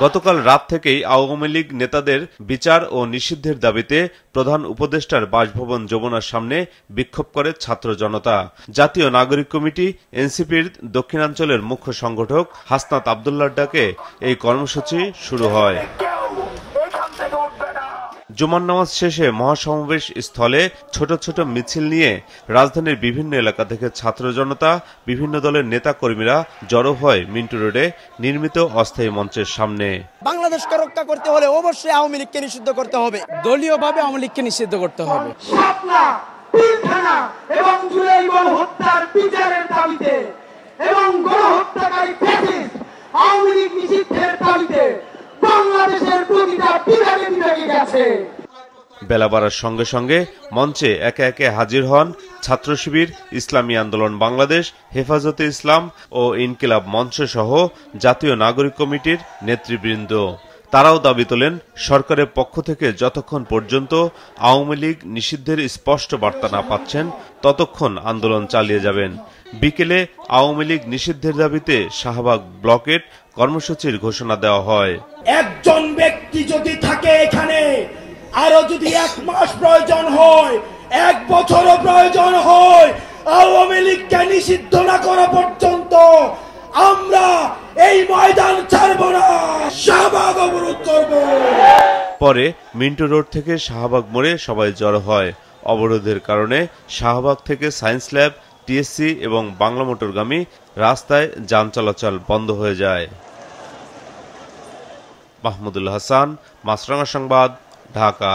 গতকাল রাত থেকেই আওয়ামী লীগ নেতাদের বিচার ও নিষিদ্ধের দাবিতে প্রধান উপদেষ্টার বাসভবন যমুনার সামনে বিক্ষোভ করে ছাত্র জনতা। জাতীয় নাগরিক কমিটি এনসিপির দক্ষিণাঞ্চলের মুখ্য সংগঠক হাসনাত আব্দুল্লাহর ডাকে এই কর্মসূচি শুরু হয়। জুমার নামাজ শেষে মহাসমাবেশ স্থলে ছোট ছোট মিছিল নিয়ে রাজধানীর বিভিন্ন এলাকা থেকে ছাত্র জনতা, বিভিন্ন দলের নেতা কর্মীরা জড়ো হয় মিন্টু রোডে নির্মিত অস্থায়ী মঞ্চের সামনে। বাংলাদেশকে রক্ষা করতে হলে অবশ্যই আওয়ামী লীগকে নিষিদ্ধ করতে হবে, দলীয়ভাবে আওয়ামী লীগকে নিষিদ্ধ করতে হবে। এবং জুলাই গণহত্যার বিচারের দাবিতে এবং গণহত্যাকারী ফ্যাসিস্ট আওয়ামী লীগ নিষিদ্ধের দাবিতে বাংলাদেশের প্রতিটা বিভাগে বিভাগে গেছে। বেলা বাড়ার সঙ্গে সঙ্গে মঞ্চে একে একে হাজির হন ছাত্র শিবির, ইসলামী আন্দোলন বাংলাদেশ, হেফাজতে ইসলাম ও ইনকিলাব মঞ্চ সহ জাতীয় নাগরিক কমিটির নেতৃবৃন্দ। তারাও দাবি তোলেন সরকারের পক্ষ থেকে যতক্ষণ পর্যন্ত আওয়ামী লীগ নিষিদ্ধের স্পষ্ট বার্তা না পাচ্ছেন ততক্ষণ আন্দোলন চালিয়ে যাবেন। বিকেলে আওয়ামী লীগ নিষিদ্ধের দাবিতে শাহবাগ ব্লকেট কর্মসূচির ঘোষণা দেওয়া হয়। একজন ব্যক্তি যদি থাকে এখানে, আরো যদি 1 মাস প্রয়োজন হয়, 1 বছরও প্রয়োজন হয়, আওয়ামী লীগকে নিষিদ্ধ না করা পর্যন্ত আমরা এই ময়দান ছাড়ব না, শাহবাগ অবরোধ করব। পরে মিন্টু রোড থেকে শাহবাগ মোড়ে সবাই জড়ো হয়। অবরোধের কারণে শাহবাগ থেকে সায়েন্স ল্যাব, টিএসসি এবং বাংলা মোটরগামী রাস্তায় যান চলাচল বন্ধ হয়ে যায়। মাহমুদুল হাসান, মাছরাঙা সংবাদ, ঢাকা।